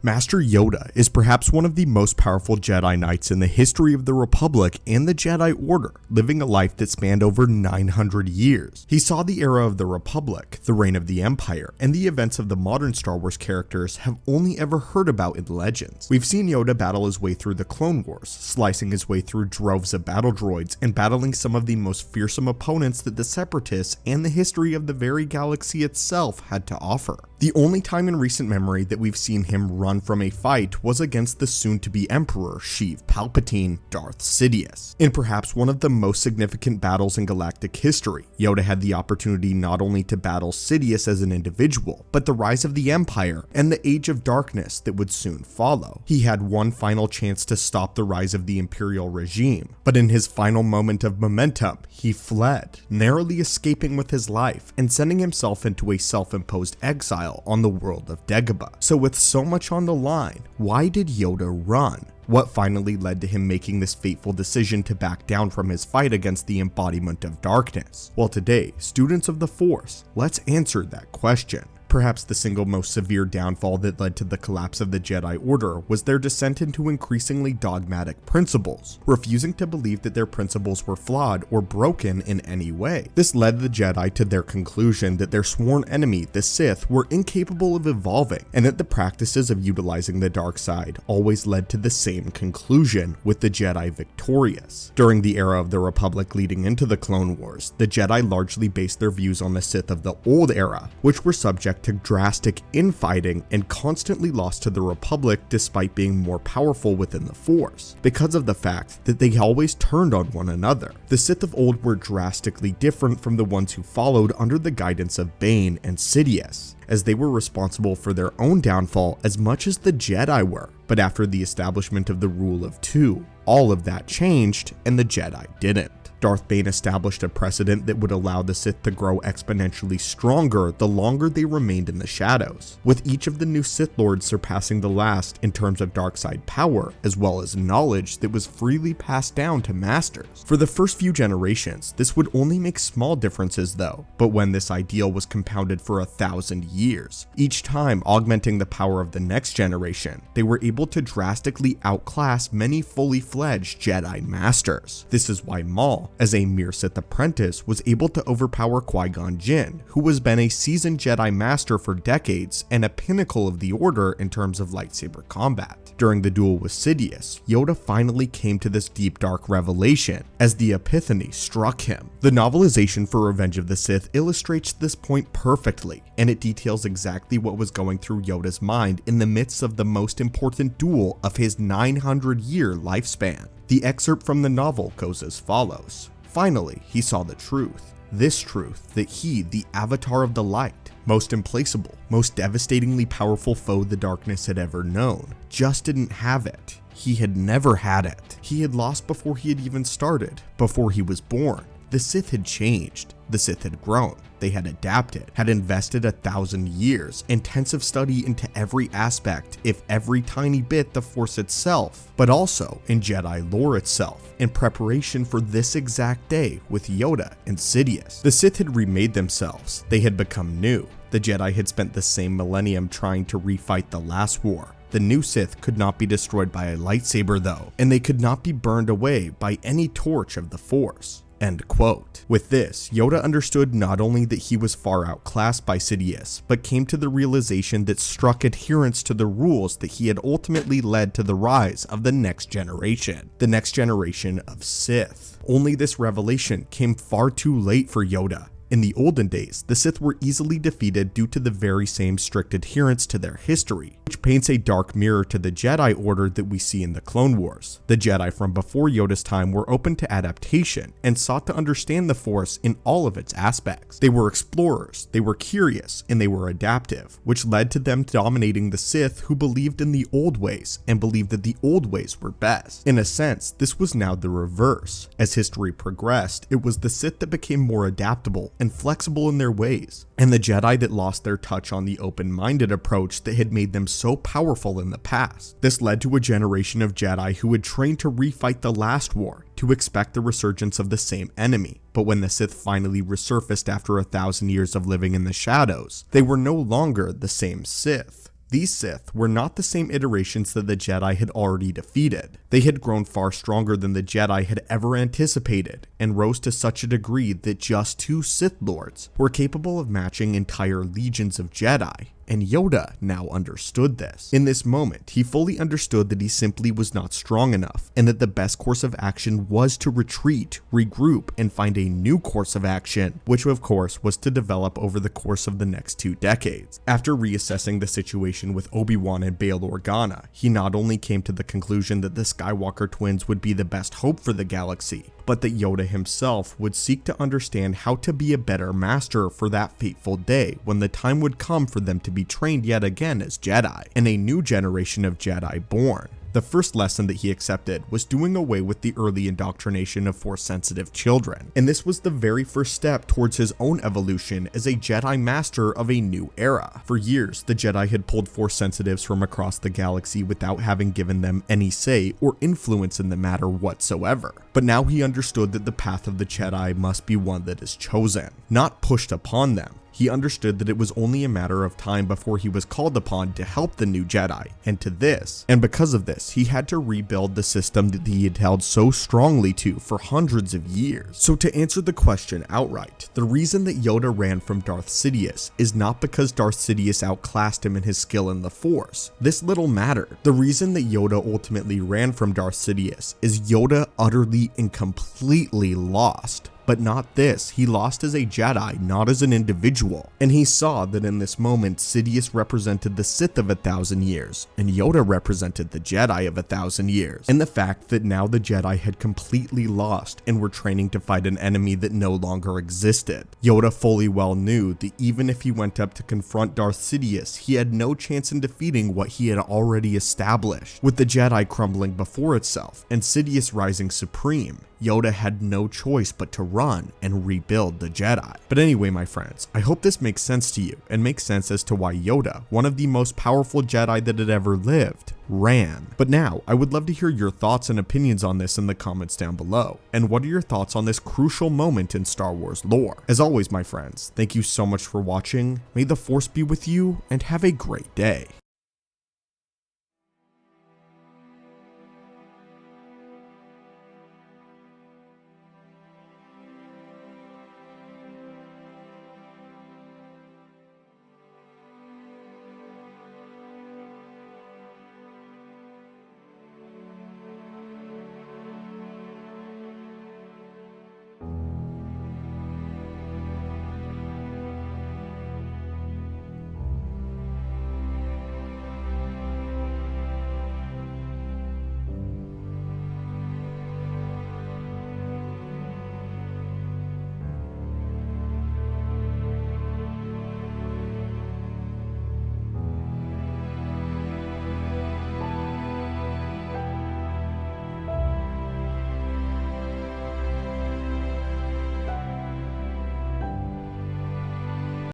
Master Yoda is perhaps one of the most powerful Jedi Knights in the history of the Republic and the Jedi Order, living a life that spanned over 900 years. He saw the era of the Republic, the reign of the Empire, and the events of the modern Star Wars characters have only ever heard about in legends. We've seen Yoda battle his way through the Clone Wars, slicing his way through droves of battle droids and battling some of the most fearsome opponents that the Separatists and the history of the very galaxy itself had to offer. The only time in recent memory that we've seen him run from a fight was against the soon-to-be Emperor Sheev Palpatine, Darth Sidious. In perhaps one of the most significant battles in galactic history, Yoda had the opportunity not only to battle Sidious as an individual, but the rise of the Empire and the Age of Darkness that would soon follow. He had one final chance to stop the rise of the Imperial regime, but in his final moment of momentum, he fled, narrowly escaping with his life and sending himself into a self-imposed exile on the world of Dagobah. So with so much on the line, why did Yoda run? What finally led to him making this fateful decision to back down from his fight against the embodiment of darkness? Well, today, students of the Force, let's answer that question. Perhaps the single most severe downfall that led to the collapse of the Jedi Order was their descent into increasingly dogmatic principles, refusing to believe that their principles were flawed or broken in any way. This led the Jedi to their conclusion that their sworn enemy, the Sith, were incapable of evolving, and that the practices of utilizing the dark side always led to the same conclusion, with the Jedi victorious. During the era of the Republic leading into the Clone Wars, the Jedi largely based their views on the Sith of the old era, which were subject to drastic infighting and constantly lost to the Republic despite being more powerful within the Force, because of the fact that they always turned on one another. The Sith of old were drastically different from the ones who followed under the guidance of Bane and Sidious, as they were responsible for their own downfall as much as the Jedi were. But after the establishment of the Rule of Two, all of that changed and the Jedi didn't. Darth Bane established a precedent that would allow the Sith to grow exponentially stronger the longer they remained in the shadows, with each of the new Sith Lords surpassing the last in terms of dark side power, as well as knowledge that was freely passed down to masters. For the first few generations, this would only make small differences though, but when this ideal was compounded for 1,000 years, each time augmenting the power of the next generation, they were able to drastically outclass many fully fledged Jedi Masters. This is why Maul, as a mere Sith apprentice, was able to overpower Qui-Gon Jinn, who has been a seasoned Jedi Master for decades and a pinnacle of the Order in terms of lightsaber combat. During the duel with Sidious, Yoda finally came to this deep dark revelation as the epiphany struck him. The novelization for Revenge of the Sith illustrates this point perfectly, and it details exactly what was going through Yoda's mind in the midst of the most important duel of his 900-year lifespan. The excerpt from the novel goes as follows. Finally, he saw the truth. This truth, that he, the Avatar of the Light, most implacable, most devastatingly powerful foe the darkness had ever known, just didn't have it. He had never had it. He had lost before he had even started, before he was born. The Sith had changed. The Sith had grown. They had adapted, had invested 1,000 years, intensive study into every aspect, if every tiny bit, the Force itself, but also in Jedi lore itself, in preparation for this exact day with Yoda and Sidious. The Sith had remade themselves. They had become new. The Jedi had spent the same millennium trying to refight the last war. The new Sith could not be destroyed by a lightsaber though, and they could not be burned away by any torch of the Force. End quote. With this, Yoda understood not only that he was far outclassed by Sidious, but came to the realization that struck adherence to the rules that he had ultimately led to the rise of the next generation of Sith. Only this revelation came far too late for Yoda. In the olden days, the Sith were easily defeated due to the very same strict adherence to their history, which paints a dark mirror to the Jedi Order that we see in the Clone Wars. The Jedi from before Yoda's time were open to adaptation and sought to understand the Force in all of its aspects. They were explorers, they were curious, and they were adaptive, which led to them dominating the Sith, who believed in the old ways and believed that the old ways were best. In a sense, this was now the reverse. As history progressed, it was the Sith that became more adaptable and flexible in their ways, and the Jedi that lost their touch on the open-minded approach that had made them so powerful in the past. This led to a generation of Jedi who had trained to refight the last war, to expect the resurgence of the same enemy. But when the Sith finally resurfaced after 1,000 years of living in the shadows, they were no longer the same Sith. These Sith were not the same iterations that the Jedi had already defeated. They had grown far stronger than the Jedi had ever anticipated, and rose to such a degree that just 2 Sith Lords were capable of matching entire legions of Jedi. And Yoda now understood this. In this moment, he fully understood that he simply was not strong enough, and that the best course of action was to retreat, regroup, and find a new course of action, which of course was to develop over the course of the next 2 decades. After reassessing the situation with Obi-Wan and Bail Organa, he not only came to the conclusion that the Skywalker twins would be the best hope for the galaxy, but that Yoda himself would seek to understand how to be a better master for that fateful day when the time would come for them to be trained yet again as Jedi, and a new generation of Jedi born. The first lesson that he accepted was doing away with the early indoctrination of Force-sensitive children, and this was the very first step towards his own evolution as a Jedi Master of a new era. For years, the Jedi had pulled Force-sensitives from across the galaxy without having given them any say or influence in the matter whatsoever. But now he understood that the path of the Jedi must be one that is chosen, not pushed upon them. He understood that it was only a matter of time before he was called upon to help the new Jedi, and because of this, he had to rebuild the system that he had held so strongly to for hundreds of years. So to answer the question outright, the reason that Yoda ran from Darth Sidious is not because Darth Sidious outclassed him in his skill in the Force. This little mattered. The reason that Yoda ultimately ran from Darth Sidious is Yoda utterly and completely lost. But not this, he lost as a Jedi, not as an individual. And he saw that in this moment, Sidious represented the Sith of 1,000 years, and Yoda represented the Jedi of 1,000 years. And the fact that now the Jedi had completely lost and were training to fight an enemy that no longer existed. Yoda fully well knew that even if he went up to confront Darth Sidious, he had no chance in defeating what he had already established. With the Jedi crumbling before itself, and Sidious rising supreme, Yoda had no choice but to run and rebuild the Jedi. But anyway, my friends, I hope this makes sense to you and makes sense as to why Yoda, one of the most powerful Jedi that had ever lived, ran. But now, I would love to hear your thoughts and opinions on this in the comments down below. And what are your thoughts on this crucial moment in Star Wars lore? As always, my friends, thank you so much for watching. May the Force be with you, and have a great day.